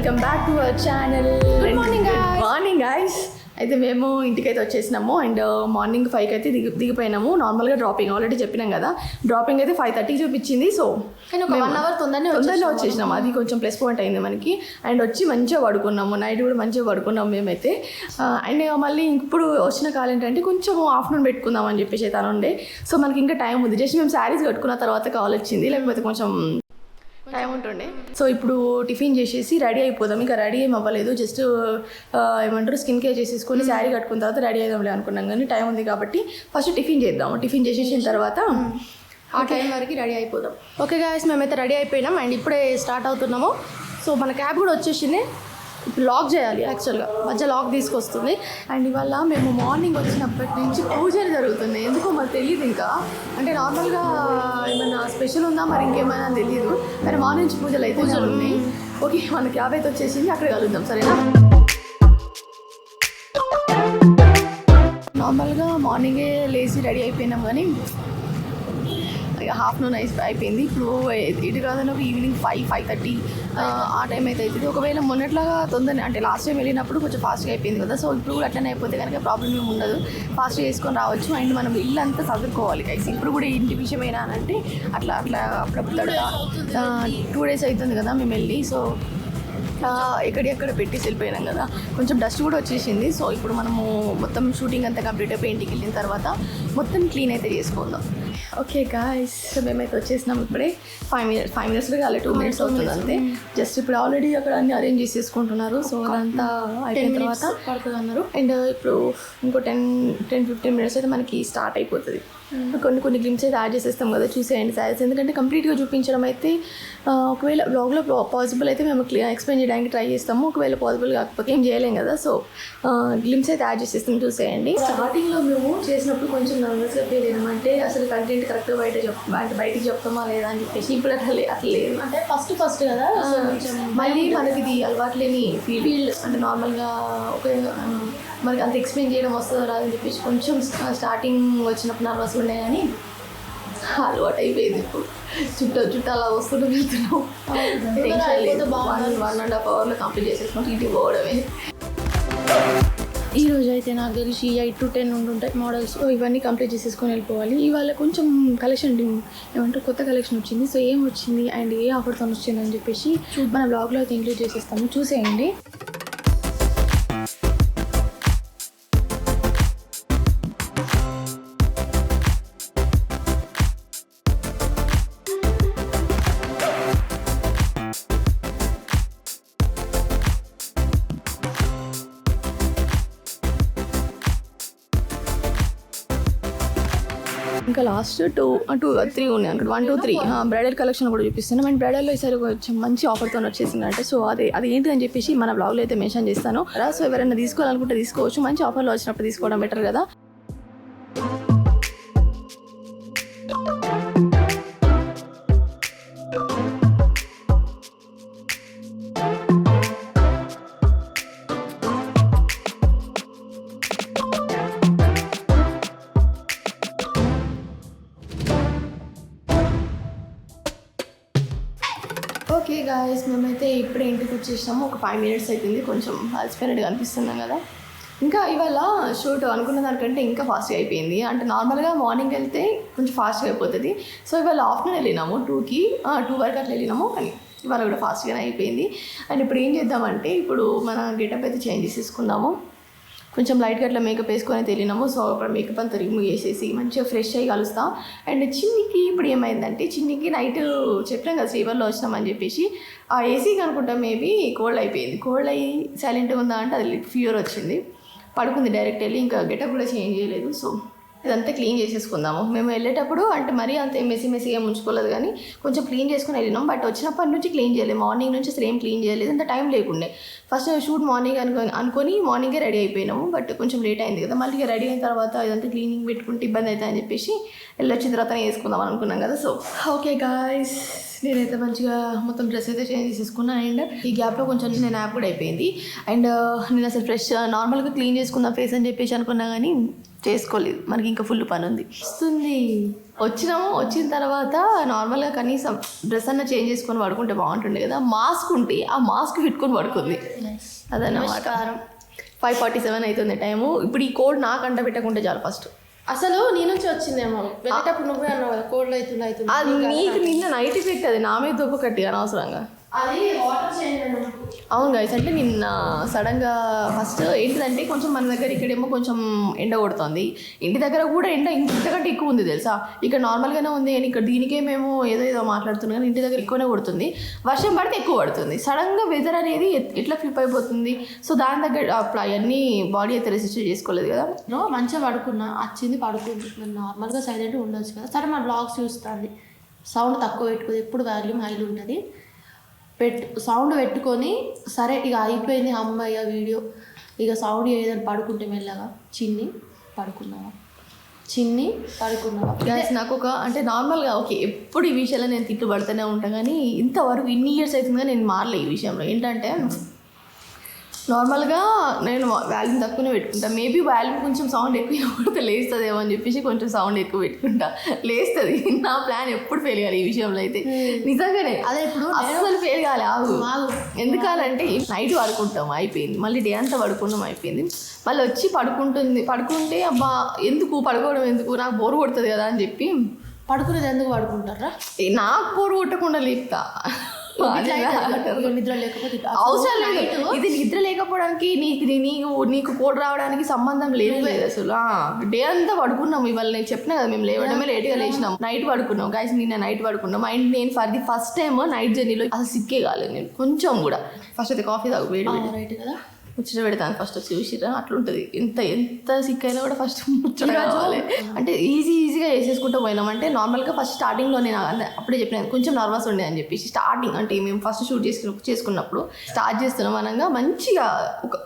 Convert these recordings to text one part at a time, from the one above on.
Welcome back to our channel. Good morning guys. అయితే మేము ఇంటికైతే వచ్చేసినాము అండ్ మార్నింగ్ 5కి అయితే దిగిపోయినాము. నార్మల్గా డ్రాపింగ్ ఆల్రెడీ చెప్పినాం కదా, డ్రాపింగ్ అయితే 5:30 చూపించింది. సో కానీ ఒక 1 అవర్ తొందరనే వచ్చేసినాము. అది కొంచెం ప్లస్ పాయింట్ అయింది మనకి. అండ్ వచ్చి మంచిగా పడుకున్నాము, నైట్ కూడా మంచిగా పడుకున్నాము మేమైతే. అండ్ మళ్ళీ ఇప్పుడు వచ్చిన కాల్ ఏంటంటే కొంచెం ఆఫ్టర్నూన్ పెట్టుకుందాం అని చెప్పేసి అయితే ఉండే. సో మనకి ఇంకా టైం ఉంది. జస్ట్ మేము శారీస్ కట్టుకున్న తర్వాత కాల్ వచ్చింది, లేకపోతే కొంచెం టైం ఉంటుండే. సో ఇప్పుడు టిఫిన్ చేసేసి రెడీ అయిపోదాం. ఇంకా రెడీ ఏం అవ్వలేదు, జస్ట్ ఏమంటారు స్కిన్ కేర్ చేసేసుకొని శారీ కట్టుకున్న తర్వాత రెడీ అయిదాంలే అనుకున్నాం. కానీ టైం ఉంది కాబట్టి ఫస్ట్ టిఫిన్ చేద్దాం. టిఫిన్ చేసేసిన తర్వాత ఆ టైం వరకు రెడీ అయిపోదాం. ఓకే గాయస్, మేమైతే రెడీ అయిపోయినాం అండ్ ఇప్పుడే స్టార్ట్ అవుతున్నాము. సో మన క్యాబ్ కూడా వచ్చేసింది. ఇప్పుడు లాక్ చేయాలి, యాక్చువల్గా మధ్య లాక్ తీసుకొస్తుంది. అండ్ ఇవాళ మేము మార్నింగ్ వచ్చినప్పటి నుంచి పూజలు జరుగుతున్నాయి. ఎందుకో మాకు తెలియదు. ఇంకా అంటే నార్మల్గా ఏమైనా స్పెషల్ ఉందా మరి ఇంకేమైనా తెలియదు, కానీ మార్నింగ్ నుంచి పూజలు అయితే ఉన్నాయి. ఓకే, మన క్యాబ్ అయితే వచ్చేసింది, అక్కడ కలుద్దాం సరేనా. నార్మల్గా మార్నింగే లేచి రెడీ అయిపోయినాం, కానీ ఆఫ్టర్నూన్ అయిపోయింది. ఇప్పుడు ఇటు కాదని ఒక ఈవినింగ్ 5:30 ఆ టైం అయితే అవుతుంది. ఒకవేళ మొన్నట్లాగా తొందరనే అంటే లాస్ట్ టైం వెళ్ళినప్పుడు కొంచెం ఫాస్ట్గా అయిపోయింది కదా. సో ఇప్పుడు కూడా అట్లనే అయిపోతే కనుక ప్రాబ్లం ఏమి ఉండదు, ఫాస్ట్గా చేసుకొని రావచ్చు. అండ్ మనం ఇల్లు అంతా చదువుకోవాలి కైసి. ఇప్పుడు కూడా ఇంటి విషయమైనా అంటే అట్లా అప్పుడప్పుడు 2 days అవుతుంది కదా మేము వెళ్ళి. సో ఎక్కడెక్కడ పెట్టేసి వెళ్ళిపోయినాం కదా, కొంచెం డస్ట్ కూడా వచ్చేసింది. సో ఇప్పుడు మనము మొత్తం షూటింగ్ అంతా కంప్లీట్ అయిపోయి ఇంటికి వెళ్ళిన తర్వాత మొత్తం క్లీన్ అయితే చేసుకుందాం. ఓకే గాయ్స్, మేమైతే వచ్చేసినాం. ఇప్పుడే 5 minutes కాలే, 2 minutes అవుతుంది అంతే. జస్ట్ ఇప్పుడు ఆల్రెడీ అక్కడ అన్ని అరేంజ్ చేసేసుకుంటున్నారు. సో అదంతా అయిపోయిన తర్వాత పడుతుంది అన్నారు. అండ్ ఇప్పుడు ఇంకో 10-15 minutes అయితే మనకి స్టార్ట్ అయిపోతుంది. కొన్ని గ్లిమ్స్ అయితే యాడ్ చేసేస్తాం కదా, చూసేయండి శారీస్. ఎందుకంటే కంప్లీట్గా చూపించడం అయితే ఒకవేళ బ్లాగ్లో పాసిబుల్ అయితే మేము ఎక్స్ప్లెయిన్ చేయడానికి ట్రై చేస్తాము. ఒకవేళ పాసిబుల్ కాకపోతే ఏం చేయలేం కదా. సో గ్లిమ్స్ అయితే యాడ్ చేసేస్తాం, చూసేయండి. స్టార్టింగ్లో మేము చేసినప్పుడు కొంచెం నర్వస్గా ఫీల్ అయ్యామంటే అసలు కంటెంట్ కరెక్ట్గా బయటకి చెప్తామా లేదా అని చెప్పేసి. ఇప్పుడు అట్లా లేదు, అంటే ఫస్ట్ కదా. మళ్ళీ మనకి ఇది అలవాటు లేని ఫీల్డ్. అంటే నార్మల్గా మనకి అంత ఎక్స్ప్లెయిన్ చేయడం వస్తుందో రాదని చెప్పేసి కొంచెం స్టార్టింగ్ వచ్చినప్పుడు నర్వస్ ఉండే, కానీ అలవాటు అయిపోయింది. ఇప్పుడు చుట్టాలా వస్తుంటే వెళ్తున్నాం. టెన్షన్ లేదు. 1.5 hourలో కంప్లీట్ చేసేసుకుంటే ఇంటికి పోవడమే. ఈ రోజు అయితే నాకు తెలిసి 8 to 10 ఉంటుంటాయి మోడల్స్. ఇవన్నీ కంప్లీట్ చేసేసుకొని వెళ్ళిపోవాలి. ఇవాళ కొంచెం కలెక్షన్ ఏమంటారు కొత్త కలెక్షన్ వచ్చింది. సో ఏం వచ్చింది అండ్ ఏ ఆఫర్తో వచ్చింది అని చెప్పేసి మన బ్లాగ్లో అయితే ఇంక్లూడ్ చేసేస్తాము, చూసేయండి. ఇంకా లాస్ట్ 2-3 ఉన్నాయి అనుకుంటా. 1, 2, 3 బ్రైడల్ కలెక్షన్ కూడా చూపిస్తున్నాం. అండ్ బ్రైడల్లో ఈసారి కొంచెం మంచి ఆఫర్తో వచ్చేసిందంటే సో అది ఏంటి అని చెప్పేసి మన బ్లాగ్లో అయితే మెన్షన్ చేస్తాను. సో ఎవరైనా తీసుకోవాలనుకుంటే తీసుకోవచ్చు. మంచి ఆఫర్లో వచ్చినప్పుడు తీసుకోవడం బెటర్ కదా. ఓకే గాయస్, మేమైతే ఇప్పుడే ఇంటికి వచ్చేసినాము. ఒక 5 minutes అవుతుంది. కొంచెం అలసిపోయినట్టుగా అనిపిస్తున్నాం కదా. ఇంకా ఇవాళ షూట్ అనుకున్న దానికంటే ఇంకా ఫాస్ట్గా అయిపోయింది. అంటే నార్మల్గా మార్నింగ్ వెళ్తే కొంచెం ఫాస్ట్గా అయిపోతుంది. సో ఇవాళ ఆఫ్టర్నూన్ వెళ్ళినాము 2 వరకు అట్లా వెళ్ళినాము, కానీ ఇవాళ కూడా ఫాస్ట్గానే అయిపోయింది. అండ్ ఇప్పుడు ఏం చేద్దామంటే ఇప్పుడు మన గెటప్ అయితే చేంజ్ చేసేసుకుందాము. కొంచెం లైట్గా అట్లా మేకప్ వేసుకొని అయితే వెళ్ళినాము. సో అక్కడ మేకప్ అంతా రిమూవ్ చేసేసి మంచిగా ఫ్రెష్ అయ్యి కలుస్తాం. అండ్ చిన్నికి ఇప్పుడు ఏమైందంటే చిన్నికి నైట్ చెప్పాం కదా శ్రీవర్లో వచ్చినామని చెప్పేసి ఆ ఏసీకి అనుకుంటా మేబీ కోల్డ్ అయిపోయింది. కోల్డ్ అయ్యి సైలెంట్గా ఉందా అంటే అది ఫీవర్ వచ్చింది, పడుకుంది డైరెక్ట్ వెళ్ళి. ఇంకా గెటప్ కూడా చేంజ్ చేయలేదు. సో ఇదంతా క్లీన్ చేసేసుకుందాము. మేము వెళ్ళేటప్పుడు అంటే మరీ అంత మెస్సీగా ఉంచుకోలేదు, కానీ కొంచెం క్లీన్ చేసుకుని వెళ్ళినాం. బట్ వచ్చినప్పటి నుంచి క్లీన్ చేయలేదు, మార్నింగ్ నుంచి అసలు ఏం క్లీన్ చేయలేదు, అంత టైం లేకుండే. ఫస్ట్ షూట్ మార్నింగ్ అనుకొని మార్నింగే రెడీ అయిపోయినాము. బట్ కొంచెం లేట్ అయింది కదా, మళ్ళీ రెడీ అయిన తర్వాత ఇదంతా క్లీనింగ్ పెట్టుకుంటే ఇబ్బంది అవుతుందని చెప్పేసి వెళ్ళొచ్చిన తర్వాత వేసుకుందాం అనుకున్నాం కదా. సో ఓకే గాయ్స్, నేనైతే మంచిగా మొత్తం డ్రెస్ అయితే చేంజ్ చేసేసుకున్నా. అండ్ ఈ గ్యాప్లో కొంచెం నేను యాప్ కూడా అయిపోయింది. అండ్ నేను అసలు ఫ్రెష్ నార్మల్గా క్లీన్ చేసుకుందాం ఫేస్ అని చెప్పేసి అనుకున్నా, కానీ చేసుకోలేదు, మనకి ఇంకా ఫుల్ పని ఉంది. వచ్చిన తర్వాత నార్మల్గా కనీసం డ్రెస్ అన్న చేంజ్ చేసుకొని పడుకుంటే బాగుంటుండే కదా. మాస్క్ ఉంటే ఆ మాస్క్ పెట్టుకొని పడుకుంది. అదన్నమాట. 5:47 అవుతుంది టైము. ఇప్పుడు ఈ కోడ్ నాకంట పెట్టకుంటే చాలు. ఫస్ట్ అసలు నీ నుంచి వచ్చిందేమో, వెళ్ళేటప్పుడు నువ్వే అన్నావు కదా కోడ్లో అవుతుంది. అది నీకు నిన్న నైట్ ఎఫెక్ట్, అది నా మీద దుబ్బకట్టి అనవసరంగా. అది వాటర్ చేంజ్. అవును గైస్, అంటే నిన్న సడన్గా ఫస్ట్ ఏంటిదంటే కొంచెం మన దగ్గర ఇక్కడేమో కొంచెం ఎండ కొడుతుంది, ఇంటి దగ్గర కూడా ఎండ ఇంతకంటే ఎక్కువ ఉంది తెలుసా. ఇక్కడ నార్మల్గానే ఉంది కానీ ఇక్కడ దీనికే మేము ఏదో మాట్లాడుతున్నాం కానీ ఇంటి దగ్గర ఎక్కువనే కొడుతుంది. వర్షం పడితే ఎక్కువ పడుతుంది. సడన్గా వెదర్ అనేది ఎట్లా ఫ్లిప్ అయిపోతుంది. సో దాని దగ్గర అప్పుడు అవన్నీ బాడీ అయితే రెసిస్ట్ చేసుకోలేదు కదా. మంచిగా పడుకున్నా, వచ్చింది పడుకుంటుంది. నార్మల్గా సైలెంట్గా ఉండొచ్చు కదా. సరే మన బ్లాగ్స్ చూస్తుంది, సౌండ్ తక్కువ పెట్టుకోదు, ఎప్పుడు వాల్యూమ్ హైలు ఉంటుంది. సౌండ్ పెట్టుకొని సరే ఇక అయిపోయింది అమ్మాయి వీడియో, ఇక సౌండ్ ఏదైనా పడుకుంటే మెల్లగా చిన్ని పడుకున్నావా. నాకు ఒక అంటే నార్మల్గా ఓకే ఎప్పుడు ఈ విషయంలో నేను తిట్టు పడుతూనే ఉంటాను కానీ ఇంతవరకు ఇన్ని ఇయర్స్ అవుతుందిగా నేను మారలే ఈ విషయంలో. ఏంటంటే నార్మల్గా నేను వాల్యూమ్ తక్కువనే పెట్టుకుంటాను. మేబీ వాల్యూమ్ కొంచెం సౌండ్ ఎక్కువ పడితే లేస్తుందేమో అని చెప్పేసి కొంచెం సౌండ్ ఎక్కువ పెట్టుకుంటా, లేస్తుంది. నా ప్లాన్ ఎప్పుడు ఫెయిల్ కావాలి ఈ విషయంలో అయితే నిజంగానే. అదే ఇప్పుడు అసలు ఫెయిల్ కాలే. ఎందుకనంటే నైట్ పడుకుంటాం అయిపోయింది, మళ్ళీ డే అంతా పడుకున్నాం అయిపోయింది, మళ్ళీ వచ్చి పడుకుంటే అబ్బా ఎందుకు పడుకోవడం ఎందుకు, నాకు బోరు కొడుతుంది కదా అని చెప్పి పడుకునేది ఎందుకు పడుకుంటారా. నాకు బోరు కొట్టకుండా లేపుతా. నిద్ర లేకపోతే అవసరం లేదు, ఇది నిద్ర లేకపోవడానికి నీకు కోడ్ రావడానికి సంబంధం లేదు అసలు. డే అంతా పడుకున్నాం. ఇవాళ నేను చెప్పినా కదా మేము లేవడమే లేట్గా లేచినాం, నైట్ పడుకున్నాం గైస్. నిన్న నైట్ పడుకున్నాం. అండ్ నేను for the first time night జర్నీలో అసలు సిక్కే కాలేదు నేను కొంచెం కూడా. ఫస్ట్ అయితే కాఫీ తాగు, వేడి రైట్ కదా, ముచ్చట పెడతాను ఫస్ట్ వచ్చి చూసిరా. అట్లుంటుంది, ఎంత సిక్ అయినా కూడా ఫస్ట్ ముచ్చట కావాలి. అంటే ఈజీగా చేసేసుకుంటూ పోయినాం. అంటే నార్మల్గా ఫస్ట్ స్టార్టింగ్లో నేను అప్పుడే చెప్పినాను కొంచెం నర్వస్ ఉండే అని చెప్పేసి. స్టార్టింగ్ అంటే మేము ఫస్ట్ షూట్ చేసుకున్నప్పుడు స్టార్ట్ చేస్తున్నాం అనగా మంచిగా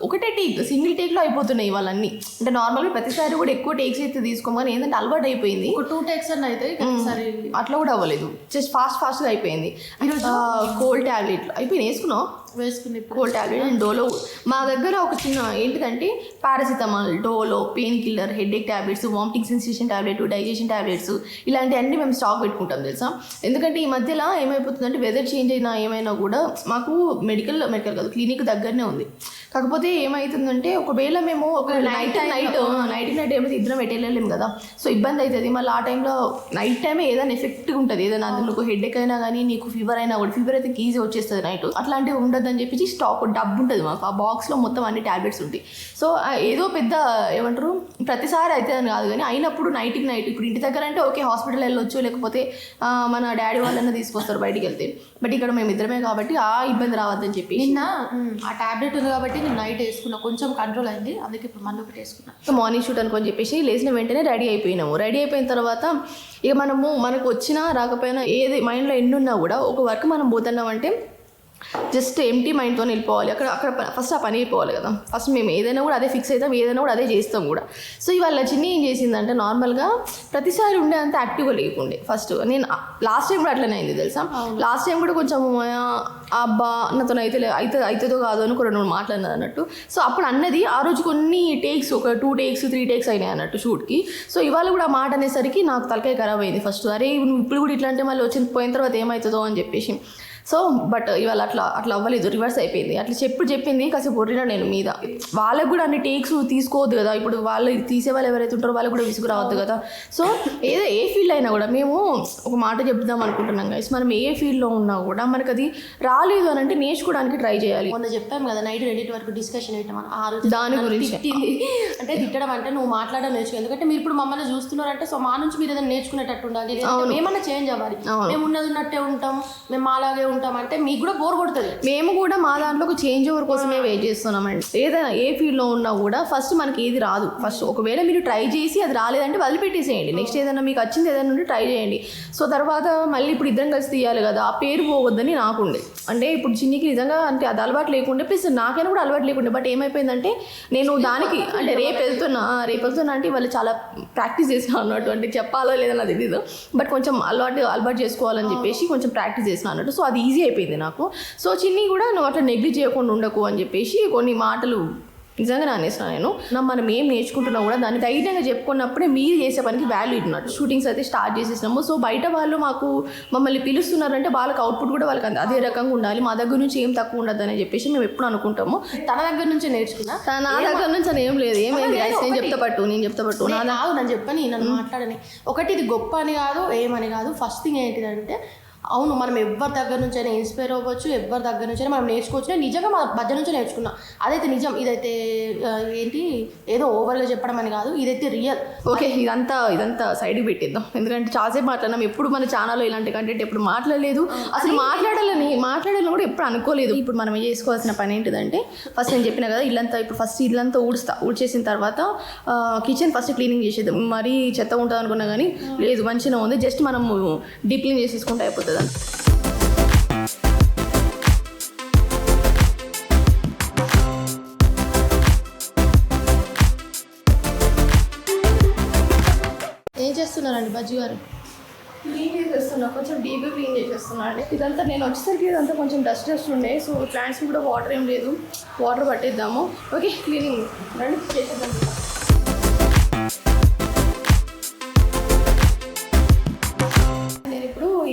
ఒకటే టేక్, సింగిల్ టేక్లో అయిపోతున్నాయి ఇవాళన్నీ. అంటే నార్మల్గా ప్రతిసారి కూడా ఎక్కువ టేక్స్ అయితే తీసుకోమని ఏంటంటే అలవాటు అయిపోయింది. 2 టేక్స్ అన్న అయితే సరే అట్లా కూడా అవ్వలేదు, జస్ట్ ఫాస్ట్గా అయిపోయింది. కోల్డ్ ట్యాబ్లెట్లు అయిపోయింది, వేసుకుని కోల్డ్ ట్యాబ్లెట్ అండ్ డోలో. మా దగ్గర ఒక చిన్న ఏంటిదంటే paracetamol, Dolo, pain killer, headache tablets, vomiting sensation tablet, digestion tablets ఇలాంటివన్నీ మేము స్టాక్ పెట్టుకుంటాం తెలుసా. ఎందుకంటే ఈ మధ్యలో ఏమైపోతుందంటే వెదర్ చేంజ్ అయినా ఏమైనా కూడా మాకు మెడికల్ కాదు క్లినిక్ దగ్గరనే ఉంది. కాకపోతే ఏమవుతుందంటే ఒకవేళ మేము ఒక నైట్ ఏమైతే ఇద్దరం వెళ్ళలేము కదా, సో ఇబ్బంది అవుతుంది. మళ్ళీ ఆ టైంలో నైట్ టైమే ఏదైనా ఎఫెక్ట్గా ఉంటుంది, ఏదైనా అందులో హెడేక్ అయినా కానీ నీకు ఫీవర్ అయినా కూడా, ఫీవర్ అయితే ఈజీ వచ్చేస్తుంది నైట్, అట్లాంటివి ఉండదని చెప్పేసి స్టాక్ డబ్బు ఉంటుంది మాకు. ఆ బాక్స్లో మొత్తం అన్ని ట్యాబ్లెట్స్ ఉంటాయి. సో ఏదో పెద్ద ఏమంటారు ప్రతిసారి అయితే అని కాదు కానీ అయినప్పుడు నైట్ ఇప్పుడు ఇంటి దగ్గర అంటే ఓకే హాస్పిటల్ వెళ్ళొచ్చు, లేకపోతే మన డాడీ వాళ్ళన్నా తీసుకొస్తారు బయటికి వెళ్తే. బట్ ఇక్కడ మేము ఇద్దరమే కాబట్టి ఆ ఇబ్బంది రావద్దని చెప్పి నిన్న ఆ ట్యాబ్లెట్ ఉంది కాబట్టి నేను నైట్ వేసుకున్నా, కొంచెం కంట్రోల్ అయింది, అందుకే ఇప్పుడు మళ్ళీ ఒకటి వేసుకున్నా. సో మార్నింగ్ షూట్ అనుకొని చెప్పేసి లేచిన వెంటనే రెడీ అయిపోయిన తర్వాత ఇక మనకు వచ్చినా రాకపోయినా ఏది మైండ్లో ఎన్ని ఉన్నా కూడా ఒక వర్క్ మనం పోతున్నామంటే జస్ట్ ఎంటీ మైండ్తో వెళ్ళిపోవాలి. అక్కడ ఫస్ట్ ఆ పని అయిపోవాలి కదా. ఫస్ట్ మేము ఏదైనా కూడా అదే ఫిక్స్ అవుతాం, ఏదైనా కూడా అదే చేస్తాం కూడా. సో ఇవాళ చిన్ని ఏం చేసిందంటే నార్మల్గా ప్రతిసారి ఉండే అంత యాక్టివ్గా లేకుండే. ఫస్ట్ నేను లాస్ట్ టైం కూడా అట్లనే అయింది తెలుసా. లాస్ట్ టైం కూడా కొంచెం అబ్బా నాతో అవుతుందో కాదో అని కూడా నువ్వు మాట్లాడినది అన్నట్టు. సో అప్పుడు అన్నది ఆ రోజు కొన్ని టేక్స్, ఒక 2 టేక్స్ 3 టేక్స్ అయినాయి అన్నట్టు షూట్కి. సో ఇవాళ కూడా మాట అనేసరికి నాకు తలకాయ ఖరాబ్ అయింది ఫస్ట్. అరే నువ్వు ఇప్పుడు కూడా ఇట్లా అంటే మళ్ళీ పోయిన తర్వాత ఏమవుతుందో అని చెప్పేసి. సో బట్ ఇవాళ అట్లా అవ్వలేదు, రివర్స్ అయిపోయింది. అట్లా చెప్పింది కాసేపు కొట్టినా నేను మీద. వాళ్ళకు కూడా అన్ని టేక్స్ తీసుకోవద్దు కదా, ఇప్పుడు వాళ్ళు తీసే వాళ్ళు ఎవరైతే ఉంటారో వాళ్ళకు కూడా విసుగు రావద్దు కదా. సో ఏ ఫీల్డ్ అయినా కూడా మేము ఒక మాట చెప్దాం అనుకుంటున్నాం గైస్, మనం ఏ ఫీల్డ్లో ఉన్నా కూడా మనకు అది రాలేదు అని అంటే నేర్చుకోవడానికి ట్రై చేయాలి. మొన్న చెప్పాం కదా నైట్ 2 వరకు డిస్కషన్ పెట్టామని, ఆ రోజు దాని గురించి అంటే తిట్టడం అంటే నువ్వు మాట్లాడడం నేర్చుకో. ఎందుకంటే మీరు ఇప్పుడు మమ్మల్ని చూస్తున్నారంటే సో మా నుంచి మీరు ఏదైనా నేర్చుకునేటట్టు ఉండాలి, ఏమన్నా చేంజ్ అవ్వాలి. మేము ఉన్నట్టే ఉంటాం, మేము అలాగే ఉంటాం అంటే మీకు కూడా బోర్ కొడుతుంది. మేము కూడా మా దాంట్లో ఒక చేంజ్ ఓవర్ కోసమే వెయిట్ చేస్తున్నామండి. ఏదైనా ఏ ఫీల్డ్లో ఉన్నా కూడా ఫస్ట్ మనకి ఏది రాదు, ఫస్ట్ ఒకవేళ మీరు ట్రై చేసి అది రాలేదంటే వదిలిపెట్టేసేయండి. నెక్స్ట్ ఏదైనా మీకు వచ్చింది ఏదైనా ఉంటే ట్రై చేయండి. సో తర్వాత మళ్ళీ ఇప్పుడు ఇద్దరం కలిసి తీయాలి కదా, ఆ పేరు పోవద్దని నాకుండే. అంటే ఇప్పుడు చిన్నికి నిజంగా అంటే అది అలవాటు లేకుండే, ప్లస్ నాకైనా కూడా అలవాటు లేకుండే. బట్ ఏమైపోయిందంటే నేను దానికి అంటే రేపు వెళ్తున్నా అంటే వాళ్ళు చాలా ప్రాక్టీస్ చేసిన అన్నట్టు. అంటే చెప్పాలో లేదో నాకు తెలీదు, బట్ కొంచెం అలవాటు చేసుకోవాలని చెప్పేసి కొంచెం ప్రాక్టీస్ చేసిన అన్నట్టు. సో అది ఈజీ అయిపోయింది నాకు. సో చిన్ని కూడా నువ్వు అట్లా నెగ్లెక్ట్ చేయకుండా ఉండకు అని చెప్పేసి కొన్ని మాటలు నిజంగా అనేసిన నేను మనం ఏం నేర్చుకుంటున్నా కూడా దాన్ని ధైర్యంగా చెప్పుకున్నప్పుడే మీరు చేసే పనికి వాల్యూ ఇన్నట్టు. షూటింగ్స్ అయితే స్టార్ట్ చేసేసినాము. సో బయట వాళ్ళు మమ్మల్ని పిలుస్తున్నారంటే వాళ్ళకి అవుట్పుట్ కూడా వాళ్ళకి అదే రకంగా ఉండాలి, మా దగ్గర నుంచి ఏం తక్కువ ఉండదు అని చెప్పేసి మేము ఎప్పుడు అనుకుంటాము. తన దగ్గర నుంచే నేర్చుకున్నా, నా దగ్గర నుంచి అని ఏం లేదు. ఏమైంది నేను చెప్తా పట్టు నన్ను చెప్పని నన్ను మాట్లాడని. ఒకటి ఇది గొప్ప అని కాదు, ఏమని కాదు. ఫస్ట్ థింగ్ ఏంటిదంటే అవును, మనం ఎవరి దగ్గర నుంచి అయినా ఇన్స్పైర్ అవ్వచ్చు, ఎవరి దగ్గర నుంచి అయినా మనం నేర్చుకోవచ్చు. నేను నిజంగా మా మధ్య నుంచే నేర్చుకున్నా. అదైతే నిజం. ఇదైతే ఏంటి ఏదో ఓవర్గా చెప్పడం అని కాదు, ఇదైతే రియల్. ఓకే, ఇదంతా సైడ్కి పెట్టిద్దాం. ఎందుకంటే చాలాసేపు మాట్లాడినాం. ఎప్పుడు మన ఛానల్లో ఇలాంటి కంటెంట్ ఎప్పుడు మాట్లాడలేదు, అసలు మాట్లాడాలని కూడా ఎప్పుడు అనుకోలేదు. ఇప్పుడు మనం చేసుకోవాల్సిన పని ఏంటిదంటే ఫస్ట్ నేను చెప్పిన కదా ఇల్లంతా, ఇప్పుడు ఫస్ట్ ఇల్లంతా ఊడ్చేసిన తర్వాత కిచెన్ ఫస్ట్ క్లీనింగ్ చేసేద్దాం. మరీ చెత్త ఉంటుంది అనుకున్నా కానీ లేదు, మంచిగా ఉంది. జస్ట్ మనము డీప్ క్లీన్ చేసేసుకుంటే అయిపోతుంది. ఏం చేస్తున్నారండి బజ్జీ గారు? క్లీన్ చేసేస్తున్నా, కొంచెం డీప్గా క్లీన్ చేసేస్తున్నా అండి. ఇదంతా నేను వచ్చేసరికి ఇదంతా కొంచెం డస్ట్ ఉండే. సో ప్లాంట్స్ కూడా వాటర్ ఏం లేదు, వాటర్ పట్టిద్దాము. ఓకే, క్లీనింగ్ రండి చేసేద్దాం.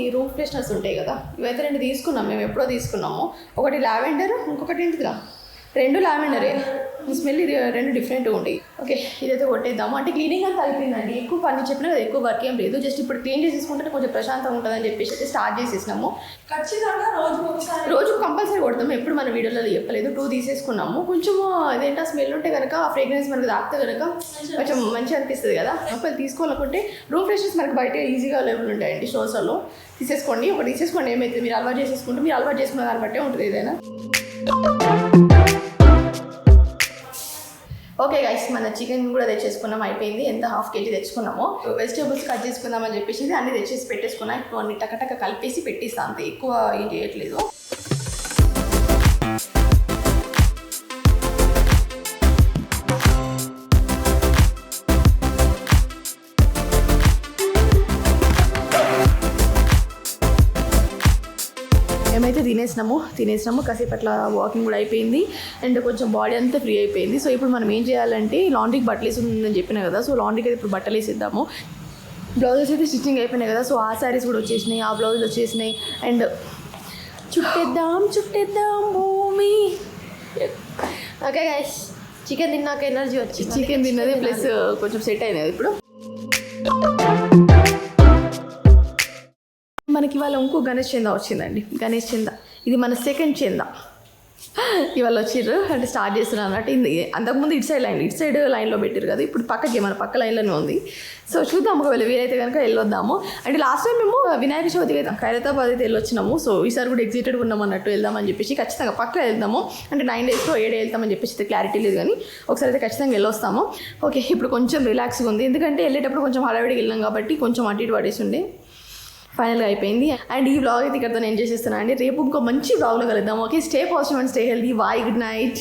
ఈ రూమ్ ఫ్రెషనర్స్ ఉంటాయి కదా, ఇవైతే 2 తీసుకున్నాం. మేము ఎప్పుడో తీసుకున్నాము. ఒకటి లావెండర్, ఇంకొకటి ఏంటిదిరా, 2 లావెండరే. స్మెల్ ఇది 2 డిఫరెంట్గా ఉంటాయి. ఓకే, ఇదైతే కొట్టేద్దాము. అంటే క్లీనింగ్ అంతా అయిపోయిందండి. ఎక్కువ పని చెప్పినా కదా, ఎక్కువ వర్క్ ఏం లేదు. జస్ట్ ఇప్పుడు క్లీన్ చేసేసుకుంటే కొంచెం ప్రశాంతంగా ఉంటుందని చెప్పేసి అయితే స్టార్ట్ చేసేసినాము. ఖచ్చితంగా రోజు కంపల్సరీ కొడతాము. ఎప్పుడు మన వీడియోలో చెప్పలేదు. 2 తీసేసుకున్నాము. కొంచెం అదేంటా స్మెల్ ఉంటే కనుక ఆ ఫ్రేగ్రెన్స్ మనకు తాకితే కనుక కొంచెం మంచిగా అనిపిస్తుంది కదా. ఒకవేళ తీసుకోవాలనుకుంటే రూమ్ ఫ్రెషనర్స్ మనకు బయట ఈజీగా అవైలబుల్ ఉంటాయండి స్టోర్స్లో. తీసేసుకోండి, ఒకటి తీసేసుకోండి. ఏమైతే మీరు అలవాటు చేసుకుంటే మీరు అలవాటు చేసుకున్న దాన్ని బట్టే ఉంటుంది ఏదైనా. ఓకే గైస్, మన చికెన్ కూడా తెచ్చేసుకున్నాం, అయిపోయింది. ఎంత 1/2 kg తెచ్చుకున్నాము. వెజిటేబుల్స్ కట్ చేసుకుందామని చెప్పేసి అన్నీ తెచ్చేసి పెట్టేసుకున్నాం. ఇప్పుడు అన్ని టకటక కలిపేసి పెట్టిస్తాను, అంతే, ఎక్కువ ఏం చేయట్లేదు. మేమైతే తినేసినాము. కాసేపు అట్లా వాకింగ్ కూడా అయిపోయింది అండ్ కొంచెం బాడీ అంతా ఫ్రీ అయిపోయింది. సో ఇప్పుడు మనం ఏం చేయాలంటే లాండ్రీకి బట్టలు వేసి ఉందని చెప్పిన కదా, సో లాండ్రీకి అయితే ఇప్పుడు బట్టలు వేసిద్దాము. బ్లౌజెస్ అయితే స్టిచ్చింగ్ అయిపోయినాయి కదా, సో ఆ శారీస్ కూడా వచ్చేసినాయి, ఆ బ్లౌజులు వచ్చేసినాయి. అండ్ చుట్టేద్దాం భూమి. ఓకే గైస్, చికెన్ తిన్నాక ఎనర్జీ వచ్చి చికెన్ తిన్నది ప్లస్ కొంచెం సెట్ అయినది. ఇప్పుడు మనకి ఇవాళ ఇంకో గణేష్ చందా వచ్చిందండి. గణేష్ చందా ఇది మన సెకండ్ చందా ఇవాళ వచ్చిర్రు. అంటే స్టార్ట్ చేస్తున్నారు అన్నట్టు. అంతకుముందు ఇటు సైడ్ లైన్లో పెట్టారు కదా, ఇప్పుడు మన పక్క లైన్లోనే ఉంది. సో చూద్దాం, ఒకవేళ వీలైతే కనుక వెళ్ళొద్దాము. అంటే లాస్ట్ టైం మేము వినాయక చవితికి అయితే ఖైరతాబాద్ అయితే వెళ్ళొచ్చినాము. సో ఈసారి కూడా ఎగ్జైటెడ్గా ఉన్నాం అన్నట్టు, వెళ్దామని చెప్పేసి ఖచ్చితంగా పక్క వెళ్దాము. అంటే 9 days 7 వెళ్తామని చెప్పేసి అయితే క్లారిటీ లేదు, కానీ ఒకసారి అయితే ఖచ్చితంగా వెళ్ళొస్తాము. ఓకే, ఇప్పుడు కొంచెం రిలాక్స్గా ఉంది, ఎందుకంటే వెళ్ళేటప్పుడు కొంచెం హడావిడికి వెళ్ళాం కాబట్టి కొంచెం అటు ఇటు పడేసి ఉండే. ఫైనల్గా అయిపోయింది. అండ్ ఈ వ్లాగ్ అయితే ఇక్కడతో నేను చేసేస్తున్నాను అండి. రేపు ఇంకో మంచి వ్లాగ్లో కలుద్దాం. Okay, stay positive and stay healthy. Bye, good night.